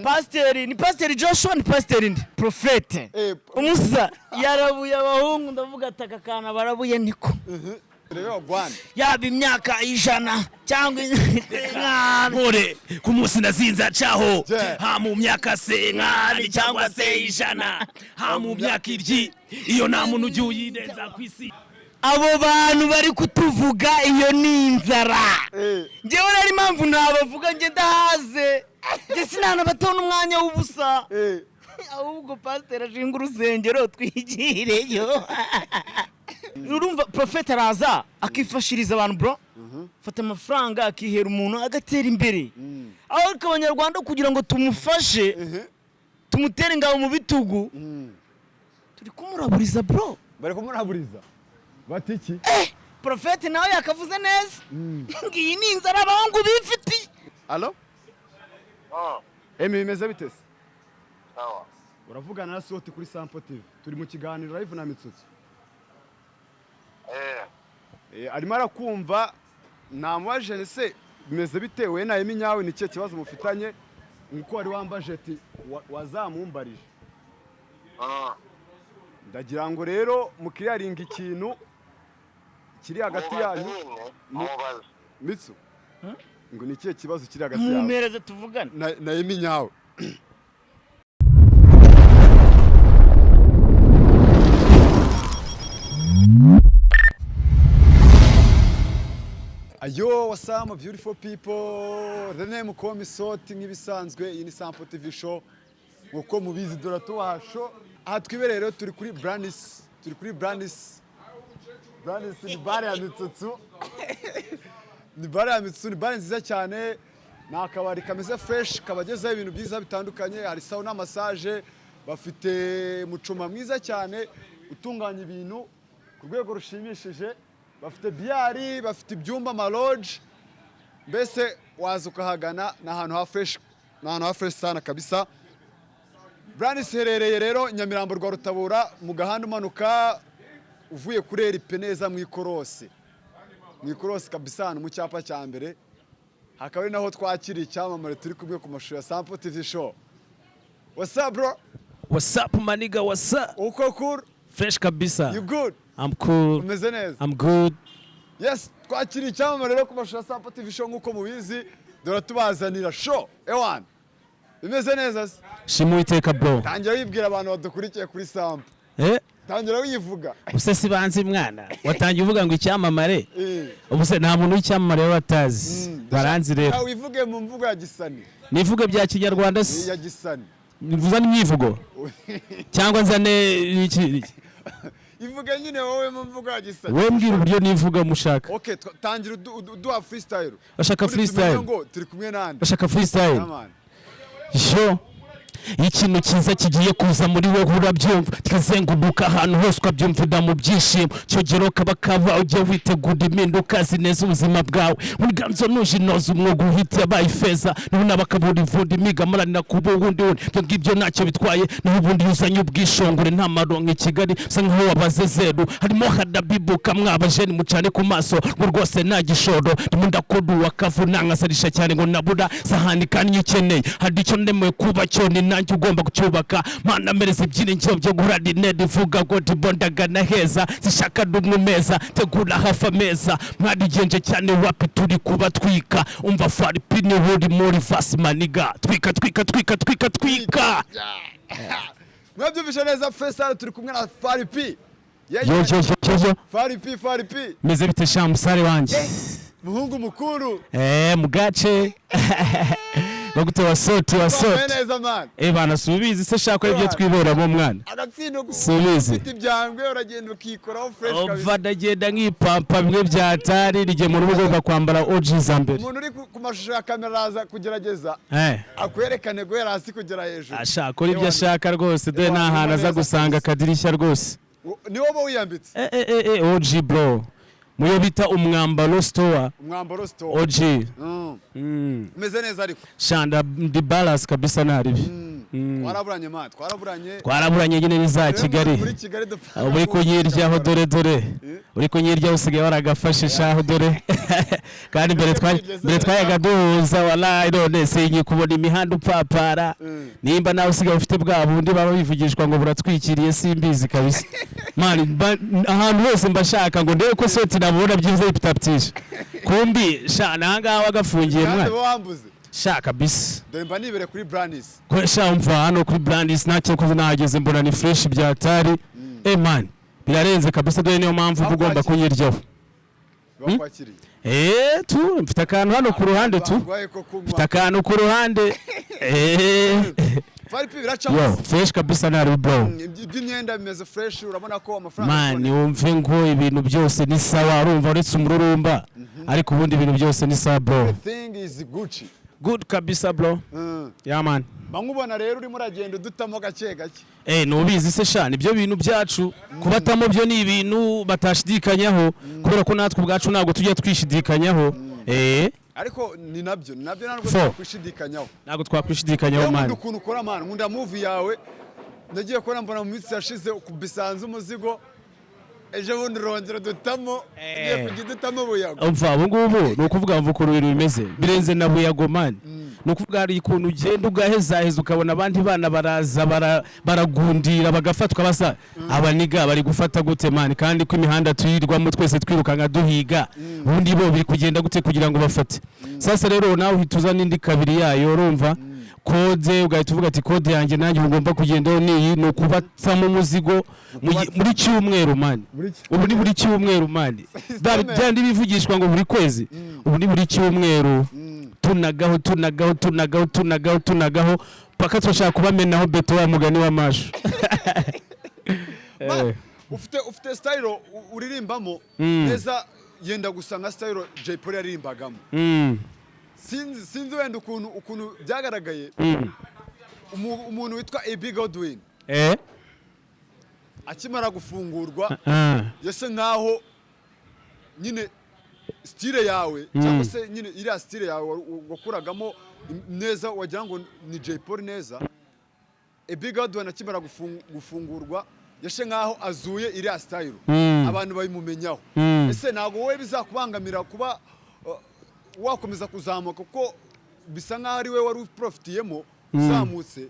Pasiteri ni Pasiteri Joshua ni Pasiteri ndi Profet umusa yarabuye abahungu ndavuga ataka kana barabuye niko rero Rwanda yaba imyaka 100 cyangwa nkore ku munsi nazinza caho ha mu myaka se nkari cyangwa se 100 ha mu myaka iryi iyo nta muntu ujyuyineza kwisi abo bantu bari kutuvuga iyo ni inzara ngewe rero impamvu nabavuga nge ndahaze nge sinana batona umwanya w'ubusa ahubwo Pasiteri ashinga urusengero twigireyo urumva Profet araza akifashiriza abantu bro fata amafaranga akihera umuntu agatera imbere aho abanyarwanda kugira ngo tumufashe tumutere ingabo mu bitugu turi kumuraburiza bro bari kumuraburiza batiki Profet nawe yakavuze neza ngiyi ni inzara abahungu bifiti allo Emmy bimeze bitese sawa uravugana na Soti kuri Sampo TV turi mu kiganiro live na Mitsutsu arimo arakumva namwaje se bimeze bitewe na Emmy nyawe ni cyo kibazo mufitanye nkuko wari wambaje ati wazamumbarije ndagira ngo rero mukiriyaringa ikintu kiri hagati yanyu Mitsu ngo ni cyo kibazo kiri hagati yanyu mumereze tuvugane na Emmy nyawe Ayo, what's up, beautiful people? The name Komi Soti nk'ibisanzwe iyi ni Sampo TV show. Uko mubizi dora tuwa show. Aha twibere rero turi kuri Brandis ni bare ya Mitsutsu. Ni bare ya Mitsutsu, ni bare nziza cyane. Na akabari kameze fresh, kabagezaho ibintu byiza bitandukanye, hari sauna massage, bafite mucoma mwiza cyane, utunganya ibintu ku rwego rushimishije. Bafite biyari, bafite ibyumba malodge. Mbese waza ukahagana na ahantu ha fresh sana kabisa. Brandis herereye rero Nyamirambo rwa Rutabura mu gahanda umanuka uvuye kurera ipeneza mu ikorosi. Mu ikorosi kabisa hano mu cyapa cya mbere. Hakaba ari naho twakiriye icyamamare turi kumwe ku mashusho ya Sampo TV show. What's up bro? What's up maniga, what's up? Uko cool? Fresh kabisa. You good? I'm cool. Umeze neza? I'm good. Yes, twakiriye icyamamare rero ku mashusho ya Sampo TV show nkuko mubizi dora tubazanira show. Ewan. Bimeze neza se? Shimu iteka bro. Tangira wibwira abantu badukurikiye kuri Sampo. Tangira wivuga. Ubuse banzi mwana. Watangiye uvuga ngo icyamamare. Ubuse nta muntu w'icyamamare batazi. Baranzi rero. Wivuge mu mvugo ya Gisani. Nivuge bya Kinyarwanda se? Ya Gisani. Nivuza n'imyivugo. Cyangwa nzane iki? Ivuge nyine wowe mu mvugo ya Gisani. Wowe mbwira uburyo nivuga mushaka. Okay, tangira duha freestyle. Bashaka freestyle. Turi kumwe nande. Bashaka freestyle. Yo ikintu kiza kigiye kuza muri wowe urabyumva tikazenguruka ahantu hose ukabyumvira mu byishimo cyogero kabakaba ujye witegura impinduka zineza ubuzima bwawe muriganzo nujinoza umwuga uhita bayifeza nubona bakabura imvunda imigamarana kubo wundi byo ngibyo ntacyo bitwaye n'ubundi yuzanye ubwishongore nta maronka i Kigali sa nkaho wabaze zeru harimo hadabibuka mwabajeni mucane ku maso ngo rwose nta gishoro ndimunda wakavuna nkasarisha cyane ngo nabura sahani kandi ukeneye hari icyo ndemwe kuba cyo ni nanjye ugomba kucyubaka mana mereza ibyiringiro byo guhura nedi vuga ngo ndibondagana heza zishaka n'umwumeza tegura hafa ameza mwarigenje cyane wapi turi kuba twika umva Fally pini huri muri fast maniga twika mwabyumvisha neza freestyle turi kumwe na Fally P yo Fally P meze bite shamusare wanje muhungu mukuru mugace bagute wasoti neza man bana subizi se shaka ibyo twibera mu mwana agatsindo subizi ufite ibyangwe uragenda ukikoraho fresh kabisa ovadagenda nk'ipampa bimwe byatari rige mu rugo rwa kwambara OG zambere umuntu uri ku mashusho ya kamera aza kugerageza akwerekane guhera hasi kugera hejuru ashaka ibyo ashaka rwose dore nta hantu aza gusanga akadirishya rwose ni wowe wiyambitse OG bro muyo bita umwambaro store OG meze neza ariko shanda di balance kabisa naribi twaraburanye man twaraburanye nyine ni za Kigali uri kunyiryaho dore uri kunyiryaho usigaye waragafashe shaho dore kandi mbere twayaga duhuza wallahi none sinyi kubona imihanda upapara nimba nawe usigaye ufite bwa bundi baba bivugishwa ngo buratwikiriye simbizi kabisa man ahantu hose mbashaka ngo ndebe ko soti nabona byiza ipitaptisha kumbi sha nanga wagafungiye mwana sha kabisa dore mba nibere kuri Brandis ko sha umva hano kuri Brandis nacyo ko nahageze mbona ni fresh byatari man birarenze kabisa dore niyo mpamvu ugomba kunyiryaho tu mfite akantu hano ku ruhande mfite akantu ku ruhande fresh kabisa nari bro iby'imyenda bimeze fresh urabona ko amafaranga man wumve ngo ibintu byose ni sawa urumva uretse umururumba ariko ubundi ibintu byose ni sawa bro everything is Gucci good kabisa bro yeah man bangubona rero urimo uragenda dutamo gake nubizi se sha nibyo bintu byacu kubatamo byo ni ibintu batashidikanyaho kubera ko natwe ubwacu ntabwo tujya twishidikanyaho ariko ni nabyo ntabwo twakwishidikanyaho man ukuntu ukora man nkunda movie yawe ndagiye kubona mbona mu minsi yashize bisanze umuzigo ejo bundi rongera dutamo ngiye kujya dutamo buyago umva ubu ngubu ni ukuvuga ngo ukuntu ibintu bimeze birenze na buyago man ni ukuvuga hari ukuntu ugenda ugahezaheza ukabona abandi bana baraza baragundira bagafatwa basa abaniga bari gufata gute man kandi ko imihanda tuyirirwamo twese twirukanka duhiga ubundi bo biri kugenda gute kugira ngo bafate sasa rero nawe uhituza n'indi kabiri yayo urumva kode ugahita uvuga ati kode yanjye nanjye ugomba kugendaho niyi ni ukubatsamo umuzigo muri cyumweru man ubu ni buri cyumweru man byandi bivugishwa ngo buri kwezi ubu ni buri cyumweru tunagaho paka turashaka kubamenaho beto wa mugani w'amashu ufite style uririmbamo neza yenda gusa nka style Jay Polly yaririmbagamo sinzi wenda ukuntu byagaragaye umuntu witwa Abby Godwin akimara gufungurwa yase nkaho nyine style yawe cyangwa se nyine iriya style yawe wakuragamo neza wagira ngo ni Jay Polly neza Abby Godwin akimara gufungurwa yashe nkaho azuye iriya style abantu bayimumenyaho ese ntago wowe bizakubangamira kuba wakomeza kuzamuka kuko bisa nkaho ari we wari uprofitiyemo uzamutse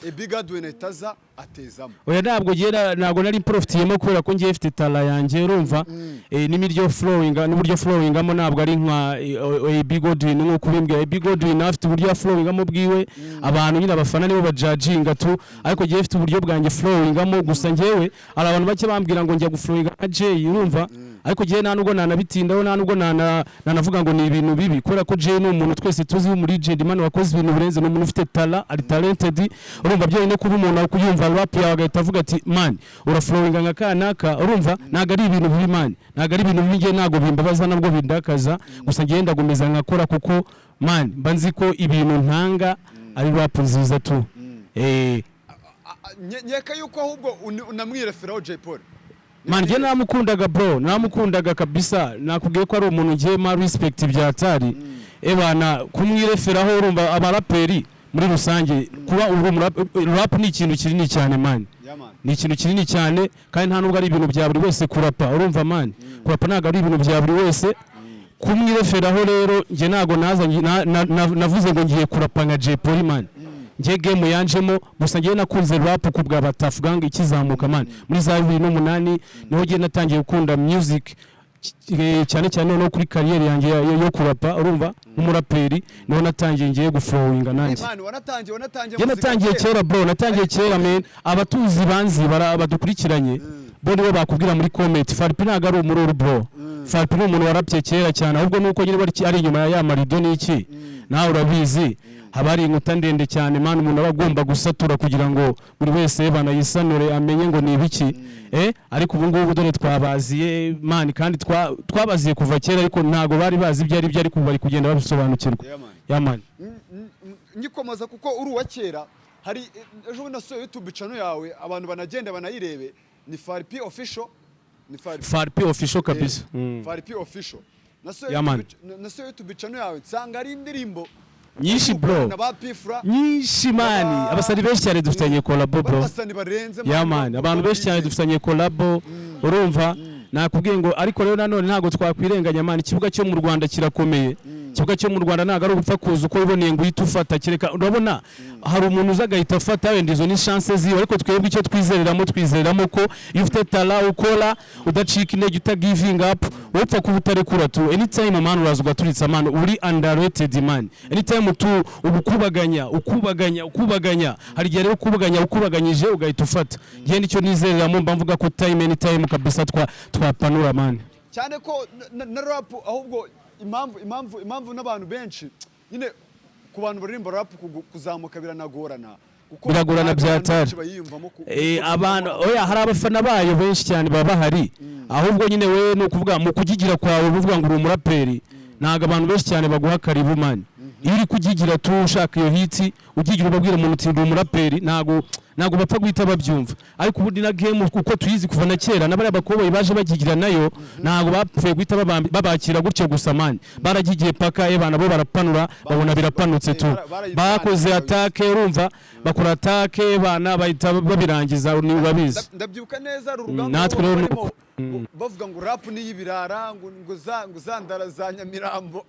Abby Godwin itaza atezamo oya ntabwo nari profitiyemo kubera ko ngiye mfite tala yanjye urumva n'imiryo flowingamo ntabwo ari nka Abby Godwin nk'uko ubimbwiye Abby Godwin afite uburyo flowingamo bwiwe abantu nyine abafana nibo bajudginga tu ariko ngiye mfite uburyo bwanjye flowingamo gusa ngewe hari abantu bake bambwira ngo njya guflowinga nka Jay urumva ariko ngewe nta nubwo nanabitindaho nta nubwo nanavuga ngo ni ibintu bibi kubera ko Jay ni umuntu twese tuzi muri legend man wakoze ibintu birenze ni umuntu ufite tala ari talented urumva byo no kuba umuntu kuyumva rap yawe agahita avuga ati man uraflowinga nka kanaka urumva ntago ari ibintu bibi man ntago ari ibintu bibi ngiye ntago bimbabaza nabwo bindakaza gusa ngiye ndagomeza nkakora kuko man mba nzi ko ibintu ntanga ari rap nziza tu nyeka yuko ahubwo unamwireferaho Jay Polly man ngiye namukundaga bro namukundaga kabisa nakubwiye ko ari umuntu ngiye ma respect byatari ebana kumwireferaho urumva abaraperi muri rusange kuba rap ni ikintu kinini cyane man ni ikintu kinini cyane kandi nta nubwo ari ibintu bya buri wese kurapa urumva man kurapa ntabwo ari ibintu bya buri wese kumwireferaho rero nge ntabwo navuze ngo ngiye kurapa nka Jay Polly man nge game yanjemo gusa ngiye nakunze rap ku bwa batafuganga ikizamuka man muri za 2008 niho ngiye natangiye gukunda music cyane cyane no kuri kariyeri yanjye yo kurapa urumva numuraperi niho natangiye ngiye guflowinga nanjye natangiye kera bro natangiye kera man abatuzi banzi badukurikiranye bo nibo bakubwira muri comment Fally ntago ari umururu bro Fally ni umuntu warapye kera cyane ahubwo nuko nyine ari inyuma ya marido niki nawe urabizi haba ari inkuta ndende cyane man umuntu aba agomba gusatura kugira ngo buri wese banayisanure amenye ngo ni ibiki ariko ubu ngubu dore twabaziye man kandi twabaziye kuva kera ariko ntago bari bazi ibyo ari byo ariko bari kugenda babisobanukirwa ya man nyikomaza kuko uri wa kera hari ejo nasoye YouTube channel yawe abantu banagenda banayirebe ni Fally official ni Fally official kabisa Fally official nasoye YouTube channel yawe nsanga ari indirimbo nyinshi bro nyinshi mani abasani benshi cyane dufitanye collabo bro ya mani abantu benshi cyane dufitanye collabo urumva nakubwiye ngo ariko rero nanone ntago twakwirenganya mani ikibuga cyo mu Rwanda kirakomeye ikibuga cyo mu Rwanda ntago ari upfa kuza uko iboneye ngo uhita ufata kereka urabona hari umuntu uzagahita afata wenda izo ni chance ziwe ariko twebwe icyo twizereramo ko iyo ufite tala ukora udacika intege utagiving up upfa kuba utarekura tu anytime man uraza ugaturitsa man uri underrated man anytime tu ukubaganya hari gihe rero ukubaganyije ugahita ufata gihe nicyo nizereramo mba mvuga ko time anytime kabisa twapanura man cyane ko na rap ahubwo impamvu n'abantu benshi nyine ku bantu baririmba rap kuzamuka biragorana byatari abantu oya hari abafana bayo benshi cyane baba bahari ahubwo nyine we no kuvuga mu kugigira kwawe uvuga ngo uri umuraperi ntago abantu benshi cyane baguha karibu man iyo uri kugigira tu ushaka iyo hiti ugigira ubabwira umuntu uti ndi umuraperi ntago bapfa guhita babyumva ariko ubundi na game kuko tuyizi kuva na kera n'abari abakoboyi baje bagigira nayo ntago bapfuye guhita babakira gutyo gusa man baragigiye paka ebana bo barapanura babona birapanutse tu bakoze atake urumva bakora atake bana bahita babirangiza ni babizi ndabyuka neza urugamba natwe rero bavuga ngo rap ni y'ibirara ngo zandara za Nyamirambo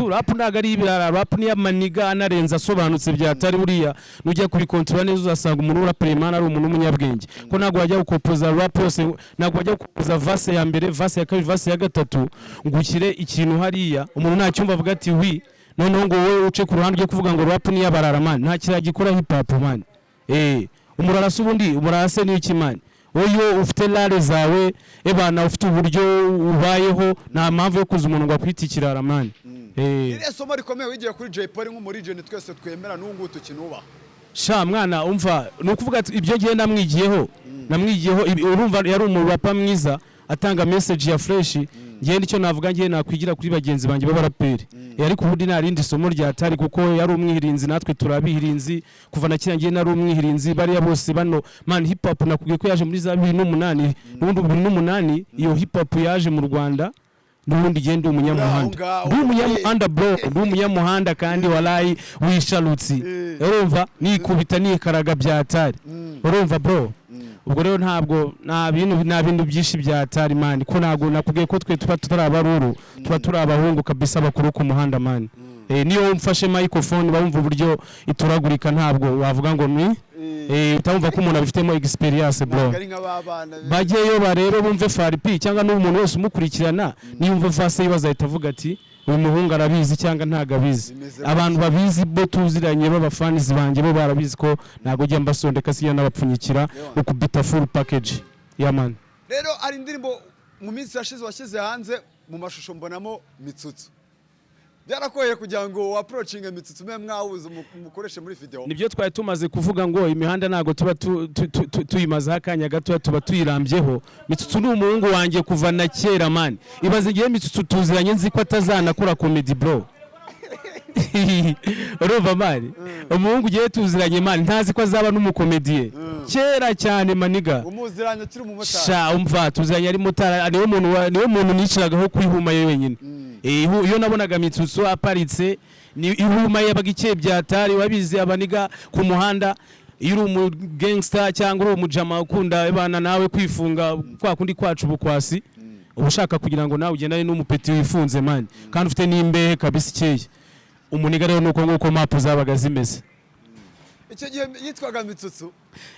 rap ntago ari ibirara rap ni y'amaniga anarenza asobanutse byatari buriya nujya kuri control neza uzasanga umuntu uraperi man ari umuntu umunyabwenge ko ntago wajya gukopoza rap yose ntago wajya gukopoza verse ya mbere verse ya kabiri verse ya gatatu ngukire ikintu hariya umuntu nta cyumva avuga ati wi noneho ngo wowe uce ku ruhande ryo kuvuga ngo rap ni y'abarara man nta kiragikora hip hop man umurarase ubundi umurarase ni iki man oyo ufite lare zawe ebana ufite uburyo ubayeho nta mpamvu yo kuza umuntu ngo akwita ikirara man iriya somo rikomeye wigiye kuri Jay Polly nk'umurijeni twese twemera n'ubu tukinubaha sha mwana umva nukuvuga ibyo gihe namwigiyeho urumva yari umurapa mwiza atanga message ya fresh ngiye nicyo navuga ngiye nakwigira kuri bagenzi banjye b'abaraperi ariko ubundi narindi somo ryatari kuko yari umwihirinzi natwe turabihirinzi kuva na kira ngiye nari umwihirinzi bari bose bano man hip hop nakubwiye ko yaje muri za 2008 n'ubundi 2008 iyo hip hop yaje mu Rwanda n'ubundi genda umunyamuhanda bro umunyamuhanda kandi walayi wisharutsi urumva nikubita nikaraga byatari urumva bro ubwo rero ntabwo nta bintu byinshi byatari man ko ntago nakubwiye ko twe tuba tutarabaruru tuba turabahungu kabisa bakuru ku muhanda man niyo umfashe microphone bumva uburyo ituragurika ntabwo wavuga ngo ni utamva ko umuntu abifitemo experience bro bageyo barero bumve Fally cyangwa n'umuntu wese umukurikirana niyumva fase yibaza itavuga ati uyu muhungu arabizi cyangwa ntago abizi abantu babizi bo tuziranye b'abafanizi banjye bo barabizi ko ntago ujya mbasondeka siya n'abapfunyikira ukubita full package ya man rero ari indirimbo mu minsi yashize washyize hanze mu mashusho mbonamo Mitsutsu byarakoye kugira ngo approaching Mitsutsu mwe mwawuze mukoreshe muri video nibyo twari tumaze kuvuga ngo imihanda nago tuba tuyimaze akanya gato tuba tuyirambyeho Mitsutsu ni umuhungu wanjye kuva na kera man ibaze igihe Mitsutsu tuziranye nzi ko atazanakora comedy bro urumva man umuhungu ugiye tuziranye man ntazi ko azaba n'umukomediye kera cyane maniga umuziranye kiri mu motari sha umva tuziranye ari motari niwe muntu niciragaho kwihuma yenyine iyo nabonaga Mitsutsu aparitse ni ihuma yabaga ikeye byatari wabizi abaniga ku muhanda iyo uri umu gangster cyangwa uri umujama ukunda ibana nawe kwifunga kwa kundi kwacu bukwasi ubushaka kugira ngo nawe ugendane n'umupeti wifunze man kandi ufite n'imbehe kabisa ikeye umuniga rero nuko nguko map zabaga zimeze icyo gihe yitwaga Mitsutsu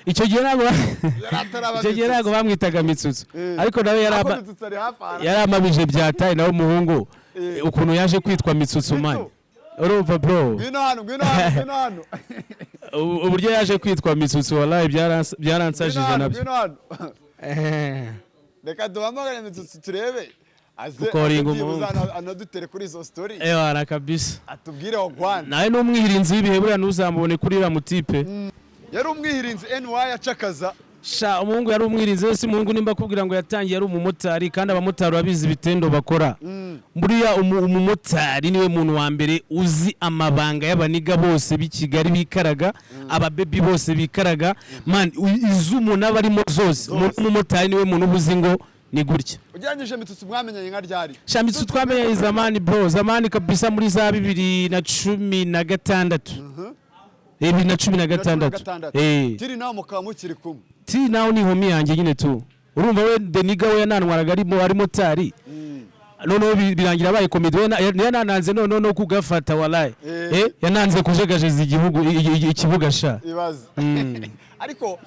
icyo gihe ntabwo bamwitaga Mitsutsu ariko nawe yari amabije byataye nawe umuhungu ukuntu yaje kwitwa Mitsutsu man urumva bro ngwino hano uburyo yaje kwitwa Mitsutsu wallahi byaransajije nabyo reka duhamagare Mitsutsu turebe anadutere kuri izo story ewana kabisa atubwire wagwana nawe n'umwihirinzi w'ibihe buriya ntuzamubone kuri iriya mutipe yari umwihirinzi NY acakaza sha umuhungu yari umwihirinzi wese umuhungu nimba kubwira ngo yatangiye ari umumotari kandi abamotari babizi ibitendo bakora buriya umumotari niwe muntu wa mbere uzi amabanga y'abaniga bose b'i Kigali bikaraga ababebi bose bikaraga man izumuntu abarimo zose umumotari niwe muntu ubuzi ngo ni gutya. Ugeranyije Mitsutsu mwamenyanye nka ryari? Sha Mitsutsu twamenyanye zamani bro, zamani kabisa muri za 2016. 2016. Tiri nawe mukaba mukiri kumwe. Tiri nawe ni homi yanjye nyine tu. Urumva we Deniga we yanantwaraga ari motari. Noneho birangira abaye komedi we yanananze no kugafata wallahi. Yananze kujegajeza igihugu ikibuga sha. Ibaze. Ariko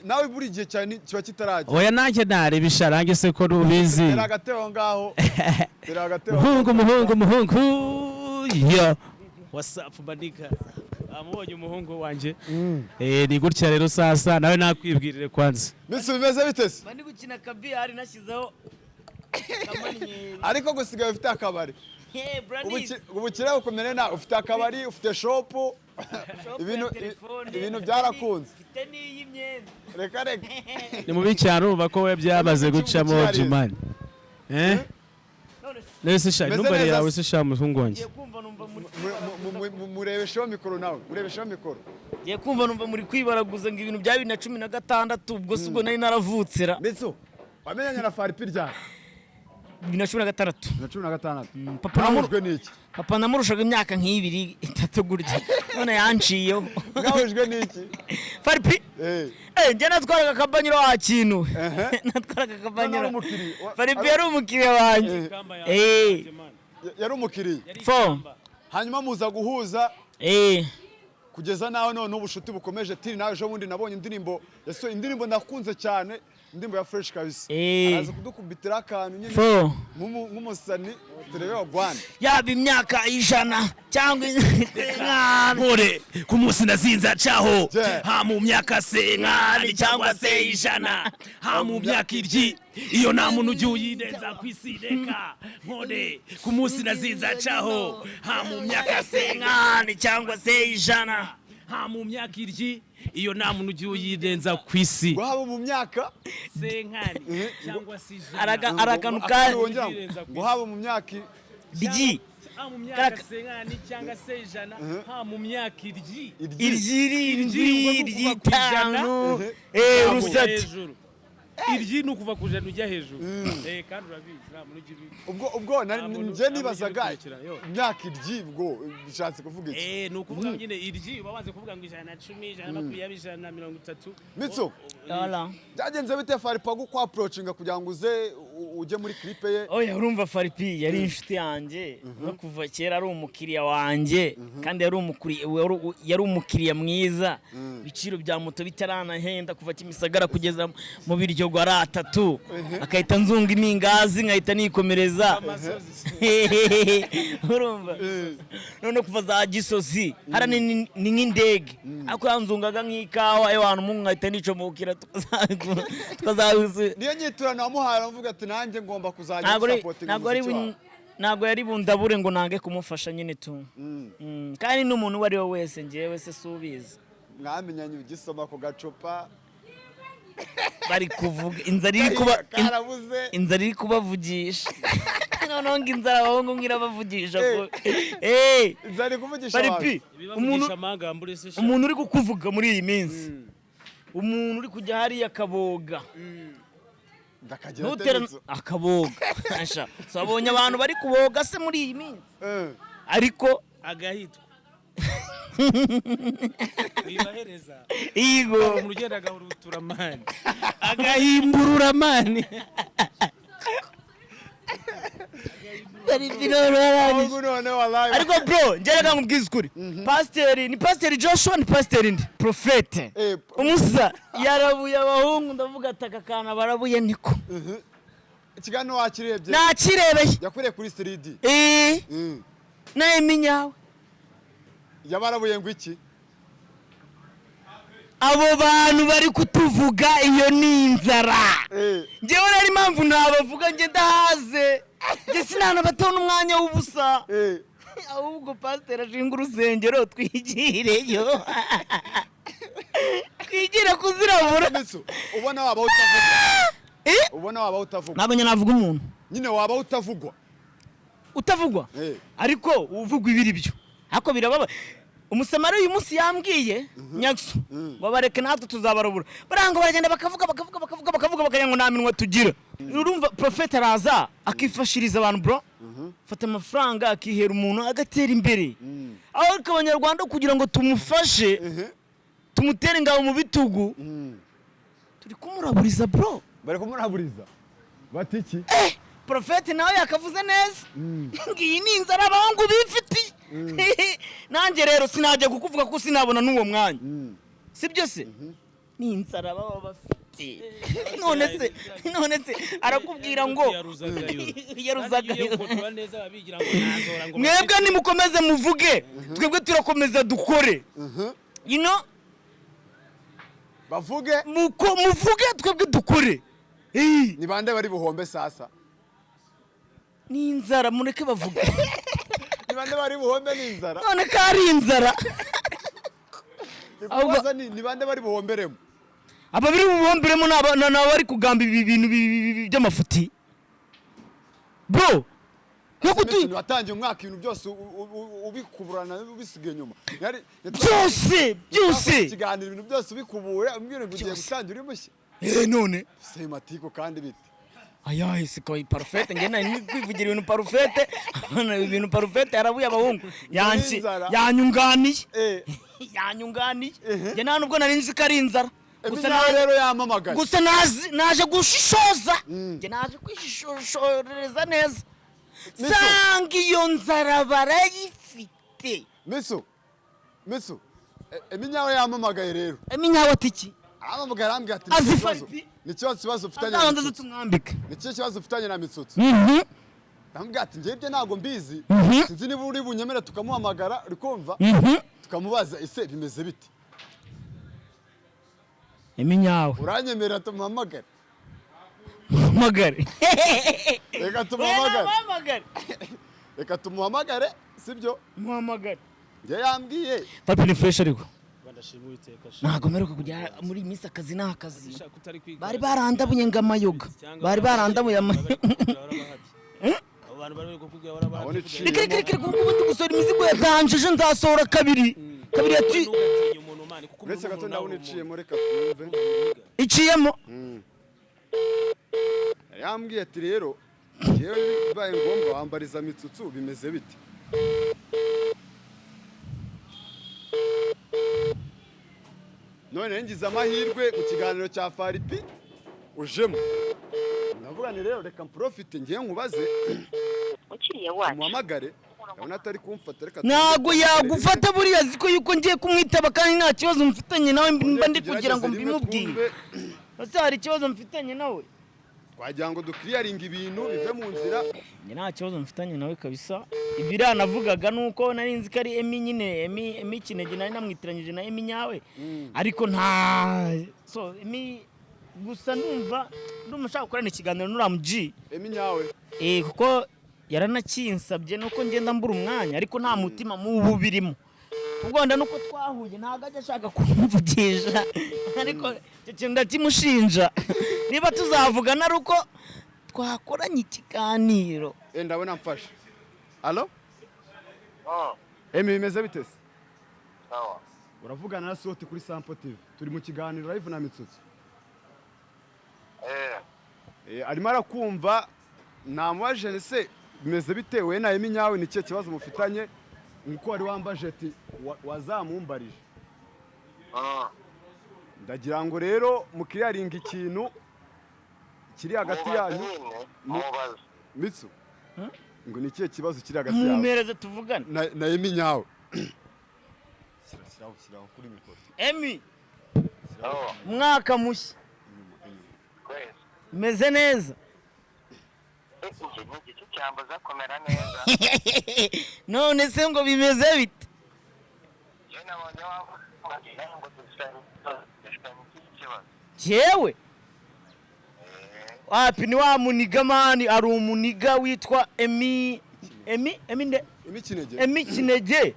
nawe buri gihe cyane kiba kitarajya. Oya nanjye nareba isharange se ko rubizi. Teragateo ngaho. Muhungu. Yo. What's up bandika? Amubonye umuhungu wanje. Ni gutya rero sasa nawe nakwibwirire kwanza. Mitsu bimeze bitese? Bandi gukina kabiyari nashyizeho kamanyi. Ariko gusigaye ufite akabari. Ubukire bukomere na ufite akabari, ufite shop. Ibintu byarakunze. Ufite n'iyi myenda. Reka. Ni mubi cyane urumva ko we byamaze gucamo Jumani. Nese sha numbari yawe se sha muhungu wanje. Murebesheho mikoro nawe. Murebesheho mikoro. Ngiye kumva numva muri kwibaraguza ngo ibintu bya 2016 ubwo subwo nari naravutsera. Mitsu wamenyanye na Fally ryari? 2016. 2016. Papa namurushaga imyaka nk'ibiri itatu gurya. None yanciyeho. Ngahujwe n'iki? Fally njye natwaraga akabanyiro wa kintu. Natwaraga akabanyiro. Fally yari umukiriya wanjye. Yari umukiriya. Hanyuma muza guhuza. Kugeza naho none ubushuti bukomeje. Tiri nawe ejo bundi nabonye indirimbo nakunze cyane. Ndimbo ya fresh kabisa. Araza kudukubitira akantu nyine nk'umusani turebe wa Rwanda. Yaba imyaka 100 cyangwa nkore ku munsi nazinza caho ha mu myaka senkani cyangwa se 100 ha mu myaka iryi iyo nta muntu ujye uyirenza kwisireka nkore ku munsi nazinza caho ha mu myaka senkani cyangwa se 100 ha mu myaka iryi iyo nta muntu ujye uyirenza kwisi haba mu myaka senkani cyangwa se 100 araganuka ngo haba mu myaka iryi mu myaka senkani cyangwa se 100 ha mu myaka iryi ry'itanu rusati iryi nukuva kujana ujya hejuru kandi urabizi ubwo nje nibazaga imyaka iryi ubwo bishatse kuvuga iki nukuvuga nyine iryi babanze kuvuga ngo 110 120 130 Mitsu byagenze bite Fally ku approachinga kugira ngo uje muri clip ye oya urumva Fally yari inshuti yanjye no kuva kera ari umukiriya wanjye kandi yari umukiriya mwiza biciro bya moto bitaranahenda kuva Kimisagara kugeza mu biryo gwa ratatu akahita nzunga imingazi nkahita nikomereza urumva none kuva za Gisozi hara ni nk'indege ako yanzungaga nk'ikawa y'abantu mu nkahita nicomokira tukazahuze niyo nyiturana wamuhara mvuga ati nanjye ngomba kuzajya supporting ntabwo yari bundabure ngo nange kumufasha nyine tu kandi n'umuntu wari we wese ngewe se subiza mwamenyanye ugisoma ku gacupa bari kuvuga inzara iri kubavugisha noneho ngo inzara abahungu nk'irabavugisha inzara iri kuvugisha umuntu uri kukuvuga muri iyi minsi umuntu uri kujya hariya akaboga akaboga sabonye abantu bari kuboga se muri iyi minsi ariko agahitwa wibahereza igo urugenda gahurutura mani agahimburura mani ariko bro njeraga nkubwiza ukuri ni pasiteri Joshua ni pasiteri ndi Profet umusa yarabuye abahungu ndavuga ataka kana barabuye niko ikiganiro wakirebye nakirebeye yakuriye kuri 3D na Emmy nyawe yabarabuye ngo iki abo bantu bari kutuvuga iyo ni inzara ngewe nari impamvu ntabavuga nge ndahaze nge sinanabatona umwanya w'ubusa ahubwo pasiteri ashinga urusengero twigireyo twigire kuzirabura ubona waba utavugwa ntabwo navuga umuntu nyine waba utavugwa ariko uvugwa ibiri byo ariko birababa umusamari uyu munsi yambwiye nyakso ngo bareke natwe tuzabarubura barango baragenda bakavuga bakagira ngo nta minwa tugira urumva Profet araza akifashiriza abantu bro fata amafaranga akihera umuntu agatera imbere aho abanyarwanda kugira ngo tumufashe tumutere ingabo mu bitugu turi kumuraburiza bro bari kumuraburiza batiki Profet nawe yakavuze neza ngiyi ni inzara abahungu bifitiye nanjye rero sinajya kukuvuga ko sinabona n'uwo mwanya sibyo se ni inzara baba bafite none se arakubwira ngo yaruzaga mwebwe nimukomeze muvuge twebwe turakomeza dukore bavuge muvuge twebwe dukore ni bande bari buhombe sasa ni inzara mureke bavuge ni bande bari buhombe ni inzara none ko ari inzara ni bande bari buhomberemo ababiri buhomberemo n'abari kugamba ibi bintu by'amafuti bro nkuko watangiye umwaka ibintu byose ubikuburana ubisigaye nyuma byose kiganira ibintu byose ubikubuye umbwire ngo ugiye gutangira uri mushya none sematiko kandi bite ayahe siko Profet ngena ni kwivugira ibintu Profet ibintu Profet yarabuye abahungu yanyunganiye nge nta nubwo nari nzi ko ari inzara gusa rero yamamagaye gusa naje gushishoza nge naje kwishishoreza neza sanga iyo nzara barayifite Mitsu Emmy nyawe yamamagaye rero Emmy nyawe atiki aramamagaye arambwira ati ni kibazo ufitanye na Mitsutsu arambwira ati njye ntabwo mbizi sinzi niba uri bunyemera tukamuhamagara uri kumva tukamubaza ese bimeze bite Emmy nyawe uranyemerera tumuhamagare reka tumuhamagare sibyo muhamagare njye yambwiye papi ni fresh ariko ntago meruka kujya muri iminsi akazi n'akazi bari barandabuye ngamayoga bari barandabuye reka kuko gusora imizigo yatanjeje nzasohora kabiri ati uretse gato nawe uniciyemo reka twumve iciyemo yambwiye ati rero jewe bibaye ngombwa wambariza Mitsutsu bimeze bite none ngize amahirwe mu kiganiro cya Fally ujemo ndavuga ni rero reka Profit ngiye nkubaze muhamagare abona atari kumfata reka ntago yagufata buriya ziko yuko ngiye kumwitaba kandi nta kibazo mfitanye nawe mba ndi kugira ngo mbimubwire ese hari ikibazo mfitanye nawe twagira ngo dukiriyaringa ibintu bive mu nzira nta kibazo mfitanye nawe kabisa ibira navugaga nuko nari nzi ko ari Emmy nyine Emmy kinege nari namwitiranyije na Emmy nyawe ariko so Emmy gusa ndumva ndumushaka gukorana ikiganiro n'uramuji Emmy nyawe kuko yaranakinsabye nuko ngenda mbura umwanya ariko nta mutima mubu birimo ubwo nuko twahuye ntago ajya ashaka kumvugisha ariko cyo ndakimushinja niba tuzavugana aruko twakoranye ikiganiro ndabona mfasha allo Emmy bimeze bite se sawa uravugana na Soti kuri Sample TV turi mu kiganiro live na Mitsutsu arimo arakumva namubaje se bimeze bite we na Emmy nyawe ni cyo kibazo mufitanye nkuko wari wambaje ati wazamumbarije ndagira ngo rero mukiriyaringa ikintu kiri hagati yanyu Mitsu ngo ni kiye kibazo kiri hagati yawe mumereze tuvugane na Emmy nyawe siraho kuri mikoro Emmy mwaka mushya meze neza iki cyambo zakomera neza none se ngo bimeze bite jewe wapi ni wa muniga mani ari umuniga witwa Emmy kinege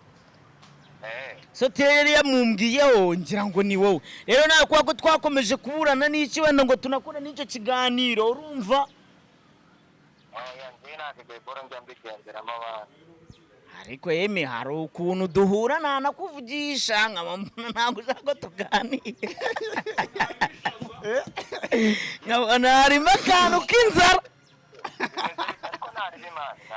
so teri yamumbwiyeho ngira ngo ni wowe rero nawe kwa ko twakomeje kuburana n'iki wenda ngo tunakora n'icyo kiganiro urumva ariko Emmy hari ukuntu duhura nanakuvugisha nkaba mbona ntabwo ushaka tuganira nkabona harimo akantu k'inzara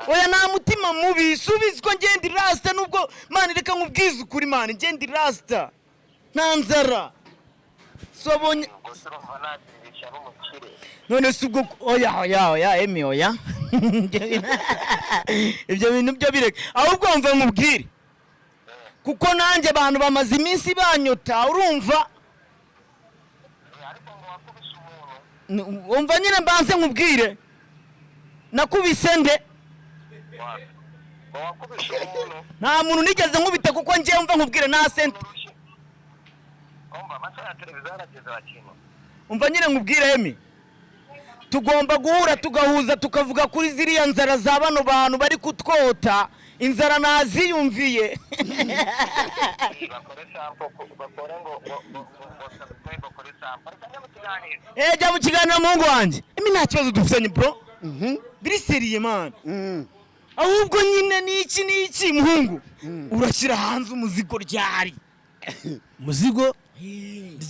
oya nta mutima mubi subiza ko ngenda irasita nubwo mani reka nkubwize ukuri mani ngenda irasita nta nzara sobonye none si ubwo oya Emmy oya ibyo bintu byo bireka ahubwo mva nkubwire kuko nanjye abantu bamaze iminsi banyota urumva umva nyine mbanze nkubwire nakubise nde nta muntu nigeze nkubita kuko ngiye mva nkubwire nta sente umva nyine nkubwire Emmy tugomba guhura tugahuza tukavuga kuri ziriya nzara za bano bantu bari kutwota inzara naziyumviye jya mu kiganiro muhungu wanjye Emmy nta kibazo dufitanye bro biriseriye man ahubwo nyine n'iki muhungu urashyira hanze umuzigo ryari umuzigo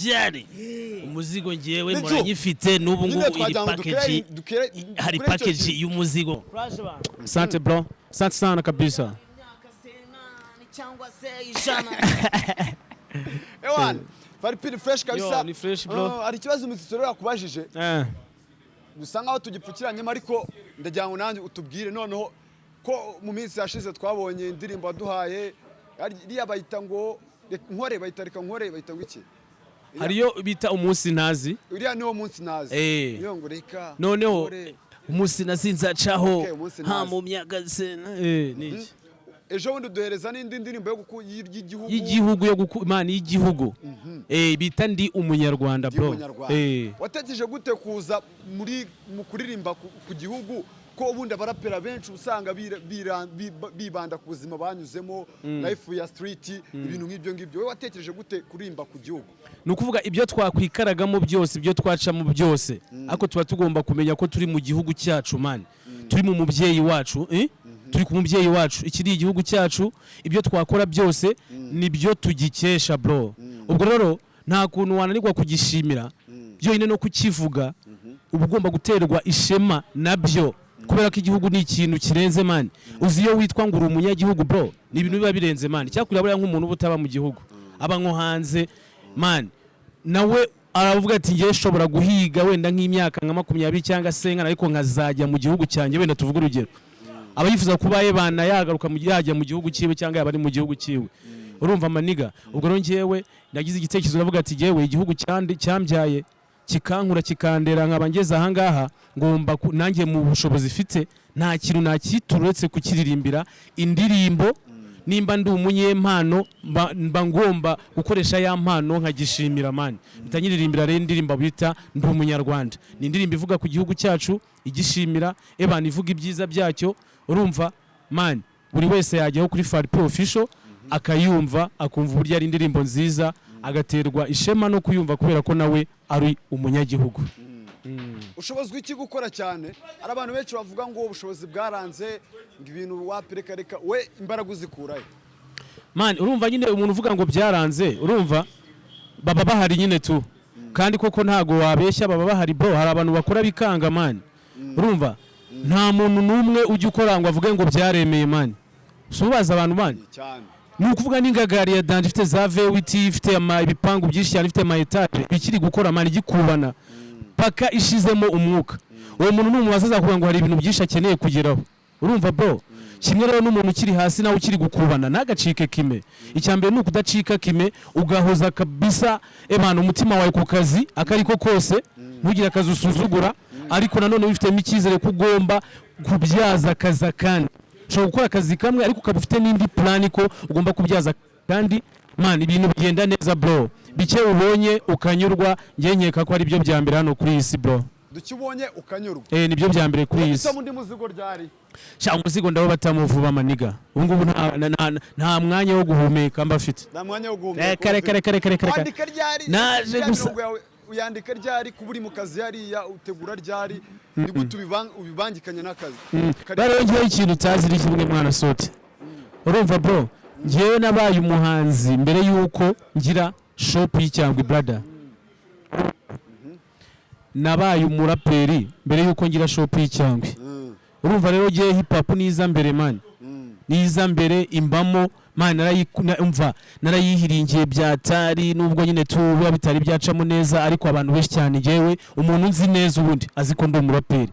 ryari umuzigo ngewe muranyifite n'ubu ngubu iri package hari package y'umuzigo asante bro asante sana kabisa cyangwa se ijana ewan Fally fresh kabisa ni fresh bro hari ikibazo Mitsutsu rero yakubajije dusa nkaho tugipfukiranyemo ariko ndagira ngo nanjye utubwire noneho ko mu minsi yashize twabonye indirimbo waduhaye iriya bayita ngo nkore bayita reka nkore bayita ngo iki hariyo bita umunsi ntazi uriya niwo munsi nazi niyo ngo reka noneho umunsi nazinzacaho ha mu myagaze niki ejo bundi duhereza n'indi ndirimbo y'igihugu yo imana y'igihugu bita ndi umunyarwanda bro watekereje gute kuza mu kuririmba ku gihugu ko ubundi abarapera benshi usanga bibanda ku buzima banyuzemo life ya street ibintu nk'ibyo ngibyo wowe watekereje gute kuririmba ku gihugu ni ukuvuga ibyo twakwikaragamo byose ibyo twacamo byose ariko tuba tugomba kumenya ko turi mu gihugu cyacu mani turi mu mubyeyi wacu turi ku mubyeyi wacu iki ni igihugu cyacu ibyo twakora byose nibyo tugikesha bro ubwo rero nta kuntu wananirwa kugishimira byonyine no kukivuga uba ugomba guterwa ishema nabyo kubera ko igihugu ni ikintu kirenze mani uzi iyo witwa ngo uri umunyagihugu bro ni ibintu biba birenze mani cyakurira buriya nk'umuntu uba utaba mu gihugu aba nko hanze mani nawe aravuga ati ngiye nshobora guhiga wenda nk'imyaka nka 20 cyangwa se ariko nkazajya mu gihugu cyanjye wenda tuvuga urugero aba yifuza kuba yebana yagaruka yajya mu gihugu cyiwe cyangwa yaba ari mu gihugu cyiwe urumva amaniga ubwo rero ngewe nagize igitekerezo navuga ati ngewe igihugu cyambyaye kikankura kikandera nkaba ngeze aha ngaha ngomba nanjye mu bushobozi ifite nta kintu nakitura uretse kukiririmbira indirimbo nimba ndi umunyempano mba ngomba gukoresha ya mpano nkagishimira mani bitanyiririmbira rero indirimbo bita ndi umunyarwanda ni indirimbo ivuga ku gihugu cyacu igishimira ebana ivuga ibyiza byacyo urumva mani buri wese yajyaho kuri Fally official akayumva akumva uburyo ari indirimbo nziza agaterwa ishema no kuyumva kubera ko nawe ari umunyagihugu ushobozwa iki gukora cyane ari abantu benshi bavuga ngo ubushobozi bwaranze ngo ibintu wapireka reka we imbaraga uzikurahe man urumva nyine umuntu uvuga ngo byaranze urumva baba bahari nyine tu kandi koko ntago wabeshya baba bahari bro hari abantu bakora bikanga man urumva nta muntu numwe ujya ukora ngo avuge ngo byaremeye man subaza abantu man cyane ni ukuvuga n'ingagari ya danje ifite za vewiti ifite ibipangu byinshi cyane ifite ama etage bikiri gukora man igikubana paka ishizemo umwuka uwo muntu n'umubaza azakuvuga ngo hari ibintu byinshi akeneye kugeraho urumva bro kimwe rero n'umuntu ukiri hasi nawe ukiri gukubana ntagacike kime icyambere ni ukudacika kime ugahoza kabisa ebana umutima wawe ku kazi akariko kose ntugire akazi usuzugura ariko nanone wifitemo icyizere ko ugomba kubyaza akazi kandi ushobora gukora akazi kamwe ariko ukaba ufite n'indi plan ko ugomba kubyaza kandi man ibintu bigenda neza bro bike ubonye ukanyurwa ngenyeka ko ari byo bya mbere hano kuri isi bro dukibonye ukanyurwa nibyo bya mbere kuri isi ese mundi muzigo ryari sha umuzigo ndabo batamuvuba maniga ubu ngubu nta mwanya wo guhumeka mba afite nta mwanya wo guhumeka kare wandika ryari naje gusa uyandika ryari kuba uri mu kazi hariya utegura ryari ni gute ubibangikanye n'akazi rero ngiye ikintu utazi iri kimwe mwana sote urumva bro ngewe nabaye umuhanzi mbere yuko ngira shop y'Icyangwa brother nabaye umuraperi mbere yuko ngira shop y'Icyangwa urumva rero ngewe hip hop niza mbere man niza mbere imbamo man narayihiringiye byatari nubwo nyine tuba bitari byacamo neza ariko abantu benshi cyane ngewe umuntu nzi neza ubundi azi ko ndi umuraperi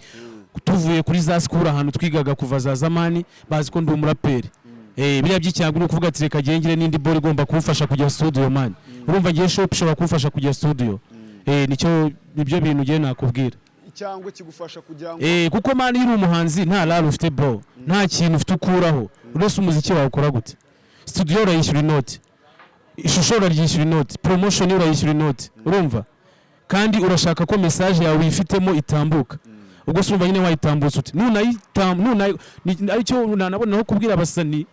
tuvuye kuri za school ahantu twigaga kuva za zamani bazi ko ndi umuraperi biriya by'Icyangwa no kuvuga ati reka gengire n'indi ball igomba kumfasha kujya studio man urumva ngiye shop ishobora kumfasha kujya studio nibyo bintu ngiye nakubwira Icyangwa kigufasha kugira ngo kuko man iri umuhanzi nta raro ufite bro nta kintu ufite ukuraho uretse umuziki wawe ukora gute studio urayishyura inoti ishusho uraryishyura inoti promotion urayishyura inoti urumva kandi urashaka ko message yawe uyifitemo itambuka ubwo se urumva nyine wayitambutse uti aricyo nanabonaho kubwira abasani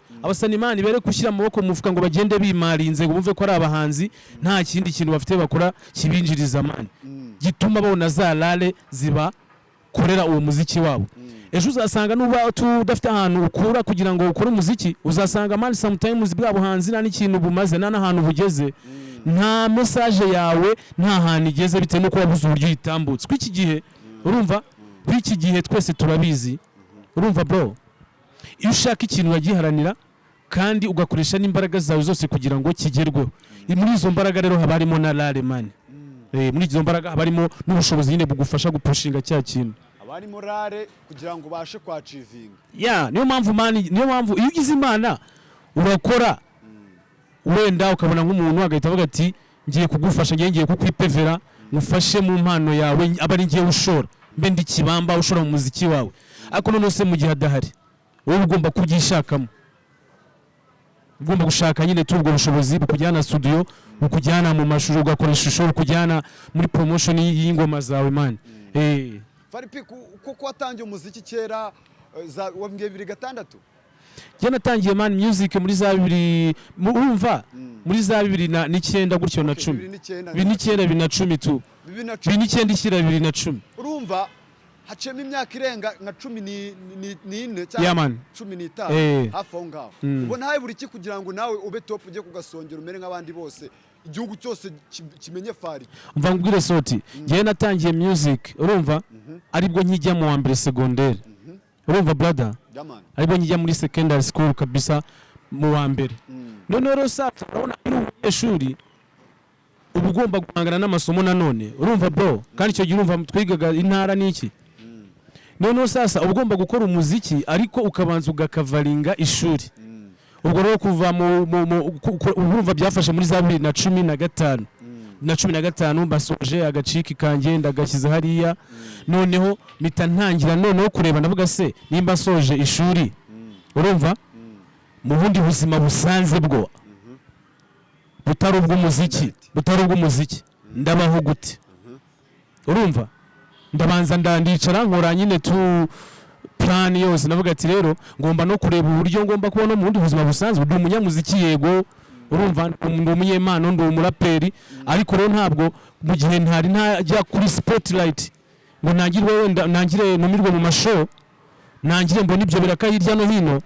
mani bere gushyira amaboko mu mufuka ngo bagende bimarinze ngo bumve ko ari abahanzi nta kindi kintu bafite bakora kibinjiriza mani gituma babona za rare zibakorera uwo muziki wabo ejo uzasanga nuba udafite ahantu ukura kugira ngo ukore umuziki uzasanga mani sometimes bwa buhanzi nta n'ikintu bumaze nta n'ahantu bugeze nta message yawe nta hantu igeze bitewe nuko wabuze uburyo uyitambutse kw'iki gihe urumva kw'iki gihe twese turabizi urumva bro iyo ushaka ikintu uragiharanira kandi ugakoresha n'imbaraga zawe zose kugira ngo kigerweho muri izo mbaraga rero haba harimo na rare man muri izo mbaraga haba harimo n'ubushobozi nyine bugufasha gupushinga cya kintu abarimo rare kugira ngo bashe kwacivinga niyo mpamvu iyo ugize imana urakora wenda ukabona nk'umuntu agahita avuga ati ngiye kugufasha ngiye kukwipevera mufashe mu mpano yawe aba ari ngiye ushora mbe ndi kibamba ushora mu muziki wawe ariko none se mu gihe adahari wowe ugomba kubyishakamo ugomba gushaka nyine ubwo bushobozi bukujyana studio bukujyana mu mashuri ugakoresha ishusho bukujyana muri promotion y'ingoma zawe man Fally kuko watangiye umuziki kera wambwiye 2006 je natangiye man music muri za 2000 urumva muri za 2009 gutyo na 10 2009 tu 2009 ishyira 2010 urumva hacemo imyaka irenga nka 14 cyangwa 15 hafi aho ngaho ubona haye buri kugira ngo nawe ube top ujye kugasongera umere nk'abandi bose igihugu cyose kimenye Fally umva ngubwire soti ngiye natangiye music urumva aribwo nkijya mu wa mbere secondaire urumva brother aribwo nkijya muri secondary school kabisa mu wa mbere none rero sasa urabona ari umunyeshuri uba ugomba guhangana n'amasomo nanone urumva bro kandi icyo gihe urumva twigaga intara n'iki none sasa uba ugomba gukora umuziki ariko ukabanza ugakavaringa ishuri ubwo rero kuva urumva byafashe muri za 2015 basoje agaciki kanjye ndagashyize hariya noneho mpita ntangira noneho kureba ndavuga se nimba soje ishuri urumva mu bundi buzima busanze bwo butari ubw'umuziki ndabaho gute urumva ndabanza ndandicara nkora nyine plan yose navuga ati rero ngomba no kureba uburyo ngomba kubona mu bundi buzima busanzwe ndi umunyamuziki yego urumva ndi umunyempano ndi umuraperi ariko rero ntabwo mu gihe ntari ntajya kuri spotlight ngo ntangire numirwe mu mashow ntangire mbona ibyo biraka hirya no hino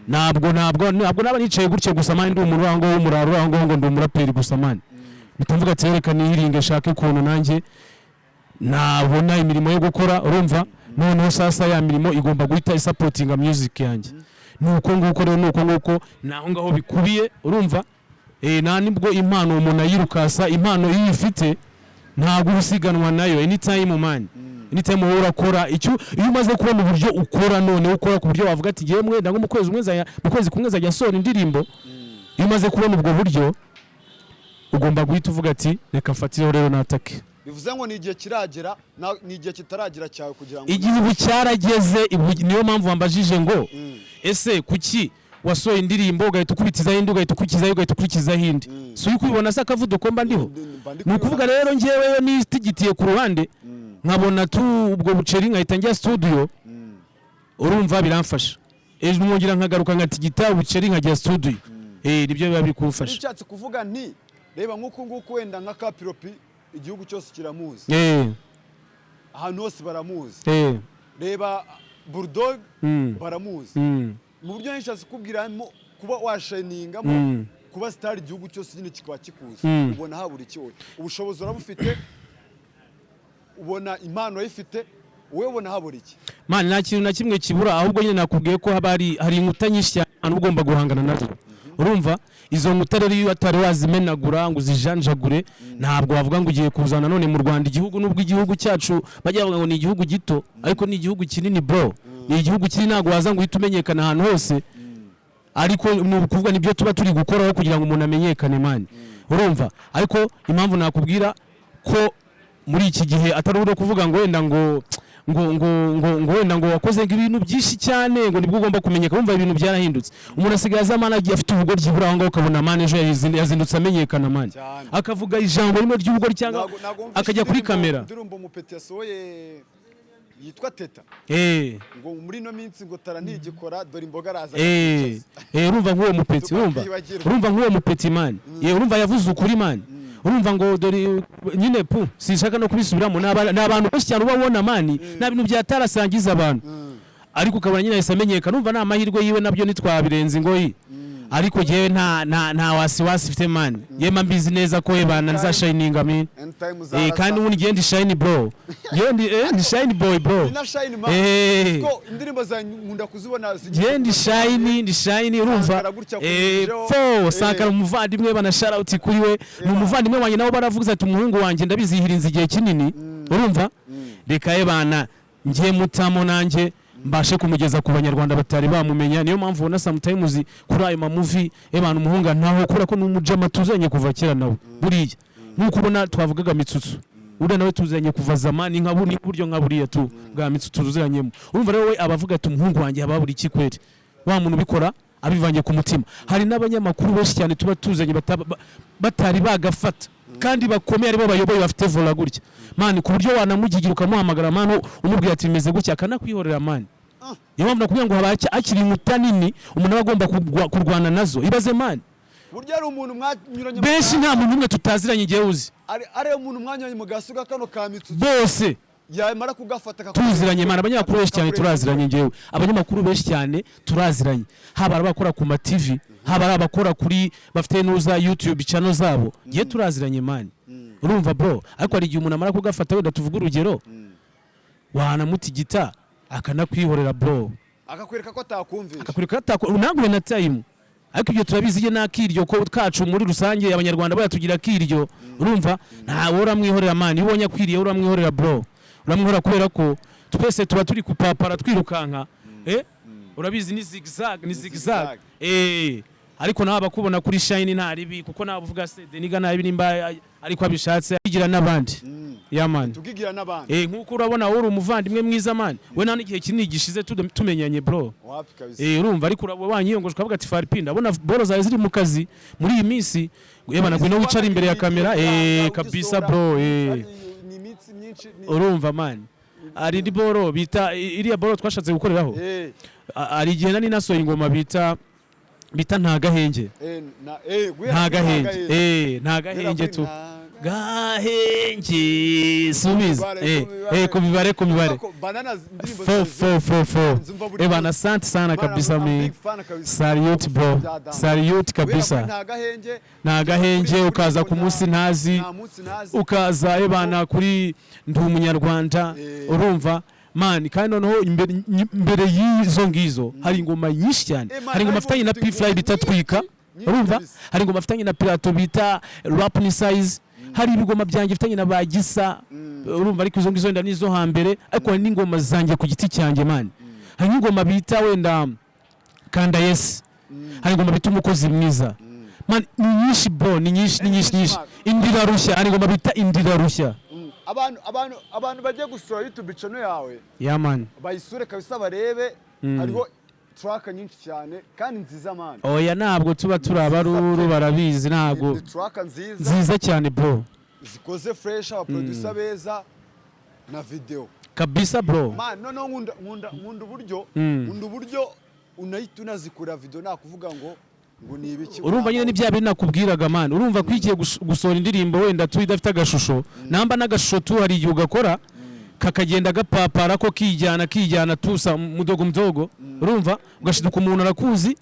ntabwo naba nicaye gutyo gusa mani ndi umurango w'umuraro ngo ndi umuraperi gusa mani bitamvuga ati reka nihiringe shake ukuntu nanjye nabona imirimo yo gukora urumva noneho sasa ya mirimo igomba guhita isupportinga music yanjye nuko nguko rero nuko naho ngaho bikubiye urumva nta nibwo impano umuntu ayirukasa impano iyo ifite ntabwo usiganwa nayo anytime man anytime wowe urakora iyo umaze kubona uburyo ukora none ukora ku buryo wavuga ati ngiye mwenda ngo mu kwezi kumwe zajya sora indirimbo iyo umaze kubona ubwo buryo ugomba guhita uvuga ati reka mfatireho rero natake bivuze ngo ni igihe kiragera ni igihe kitaragera cyawe kugira ngo igihe ubu cyarageze niyo mpamvu wambajije ngo ese kuki wasohoye indirimbo ugahita ukubitizaho indi ugahita ukurikizaho indi si uri kubibona se akavuduko mba ndiho ni ukuvuga rero ngewe nistigitiye ku ruhande nkabona ubwo buceri nkahita njya studio urumva biramfasha ejo mwongera nkagaruka nkatigita ubuceri nkajya studio nibyo biba biri kumfasha nishatse kuvuga nti reba nk'uko wenda nka Kapiropi igihugu cyose kiramuzi ahantu hose baramuzi reba Bulldog baramuzi mu buryo nishatse kubwiramo kuba washiningamo kuba star igihugu cyose nyine kikaba kikuzi ubona habura iki wowe ubushobozi urabufite ubona impano yifite wowe ubona habura iki man nta kintu na kimwe kibura ahubwo nyine nakubwiye ko hari inkuta nyinshi cyane ugomba guhangana nazo urumva izo nkuta rero iyo atari wazimenagura ngo uzijanjagure ntabwo wavuga ngo ugiye kuzana none mu Rwanda igihugu nubwo igihugu cyacu bajya bavuga ngo ni igihugu gito ariko ni igihugu kinini bro ni igihugu kinini ntabwo waza ngo uhite umenyekana ahantu hose ariko ni ukuvuga nibyo tuba turi gukoraho kugira ngo umuntu amenyekane mani urumva ariko impamvu nakubwira ko muri iki gihe atari uro kuvuga ngo wenda ngo wenda ngo wakoze ibintu byinshi cyane ngo nibwo ugomba kumenyeka wumva ibintu byarahindutse umuntu asigaye azamana agiye afite ubugoryi buri aho ngaho ukabona mani ejo yazindutse amenyekana mani akavuga ijambo rimwe ry'ubugoryi cyangwa akajya kuri kamera ndirimbo umupeti yasohoye yitwa Teta ngo muri no minsi ngo tarantigikora dore imboga araza urumva nk'uwo mupeti urumva nk'uwo mupeti mani urumva yavuze ukuri mani urumva ngo dore nyine sinshaka no kubisubiramo n'abantu benshi cyane ubabona mani nta bintu byatarasangiza abantu ariko ukabona nyine yahise amenyekana urumva nta mahirwe yiwe nabyo ntitwabirenze ngoyi ariko jewe nta wasiwasi mfite mani yema mbizi neza ko ebana nzashininga mini kandi ubu ngende shine bro ndi shine boy bro indirimbo za nkunda kuzibona ndi shine urumva sakara umuvandimwe bana shout out kuri we ni umuvandimwe wanjye nabo baravuga ati umuhungu wanjye ndabizihirinza igihe kinini urumva reka ebana ngiye mutamo nanjye mbashe kumugeza ku banyarwanda batari bamumenya niyo mpamvu ubona sometimes kuri ayo mamuvi ebana umuhunga ntaho kubera ko n'umujama tuzanye kuva kera nawe buriya nuko ubona twavugaga Mitsutsu uriya nawe tuzanye kuva zamani nka buri buryo nka buriya tu bwa Mitsutsu tuzanyemo urumva rero we abavuga ati umuhungu wanjye ababura iki kweri wa muntu ubikora abivanye ku mutima hari n'abanyamakuru benshi cyane tuba tuzanye batari bagafata kandi bakomeye aribo bayoboye bafite vola gutya mani ku buryo wanamugigira ukamuhamagara mani umubwira ati meze gutya akanakwihorera mani niyo mpamvu nakubwira ngo haba akiri inkuta nini umuntu aba agomba kurwana nazo ibaze mani burya ari umuntu mwanyuranye benshi nta muntu umwe tutaziranye igihe uzi ari umuntu mwanyuranye mu gasuga kano ka Mitsutsu bose yamara kugafata tuziranye mani abanyamakuru benshi cyane turaziranye ngewe abanyamakuru benshi cyane turaziranye haba abakora ku ma TV haba abakora kuri bafite nuza YouTube channel zabo giye turaziranye mani urumva bro ariko hari igihe umuntu amara kugafata wenda tuvuga urugero wanamutigita akanakwihorera bro akakwereka ko atakumvisha nagure na time ariko ibyo turabizi je nakiryo ko kacu muri rusange abanyarwanda bayatugira kiryo urumva nta wora mwihorera mani ubonye akwiriye uramwihorera bro uramwihora kubera ko twese tuba turi kupapara twirukanka urabizi ni zigzag ariko nawe abakubona kuri shine nta ribi kuko nawe uvuga se deniga nabi nimba ariko abishatse agira nabandi man tugigira nabandi nkuko urabona uri umuvandimwe mwiza man we nta n'igihe kinini gishize tumenyanye bro urumva ariko wanyiyongoje ukavuga ati Fally pinda abona boro zawe ziri mu kazi muri iyi minsi yebana gwino wicara imbere ya kamera kabisa bro urumva man ari ndi boro bita iriya boro twashatse gukoreraho ari igihe nani nasoye ingoma bita ntagahenge ntagahenge tu gahenge subiza ku mibare bana asante sana kabisa mi salute bro salute kabisa ntagahenge ukaza ku munsi ntazi ukaza bana kuri ndi umunyarwanda urumva mani kandi noneho imbere y'izo ngizo hari ingoma nyinshi cyane hari ingoma afitanye na Fly bita twika urumva hari ingoma afitanye na Pirato bita rap ni size hari ibigoma byanjye afitanye na bagisa urumva ariko izo ngizo wenda nizo hambere ariko hari n'ingoma zanjye ku giti cyanjye mani hari n'ingoma bita wenda kanda yes hari ingoma bita umukozi mwiza mani ni nyinshi bro ni nyinshi indira rushya hari ingoma bita indira rushya abantu bagiye gusura YouTube channel yawe man bayisure kabisa barebe hariho track nyinshi cyane kandi nziza man oya ntabwo tuba turabaruru barabizi ntabwo track nziza cyane bro zikoze fresh aba producer beza na video kabisa bro man no nkunda uburyo unahita unazikura video nakuvuga ngo ni ibiki urumva nyine nibya bintu nakubwiraga man urumva kwigiye gusohora indirimbo wenda tu idafite agashusho namba n'agashusho tu hari igihe ugakora kakagenda gapapara ko kijyana tusa mudogo urumva ugashiduka umuntu arakuzi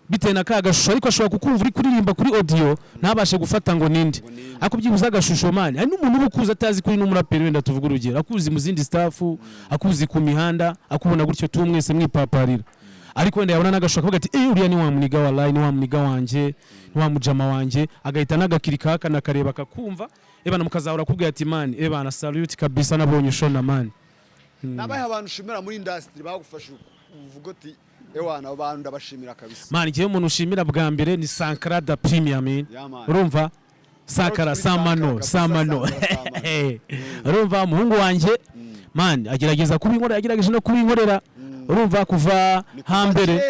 bitewe na ka gashusho ariko ashobora kukumva uri kuririmba kuri audio ntabashe gufata ngo ninde ako byibuza agashusho mani hari n'umuntu uba ukuzi atazi kuri numuraperi wenda tuvuga urugero akuzi mu zindi staff akuzi ku mihanda akubona gutyo tu mwese mwipaparira ariko wenda yabona n'agashusho akavuga ati uriya ni wa muniga wallahi ni wa muniga wanje ni wa mujama wanje agahita n'agakirika akanakareba akakumva ebana mukazahora kubwira ati mani ebana salute kabisa nabonye shona mani nabahe abantu ushimira muri industry bagufasha uvuga ati ewana abantu ndabashimira kabisa mani ngiye umuntu ushimira bwa mbere ni Sankara da Premium urumva Sankara samano urumva umuhungu wanje mani agerageza kubinkorera agerageje no kubinkorera urumva kuva hambere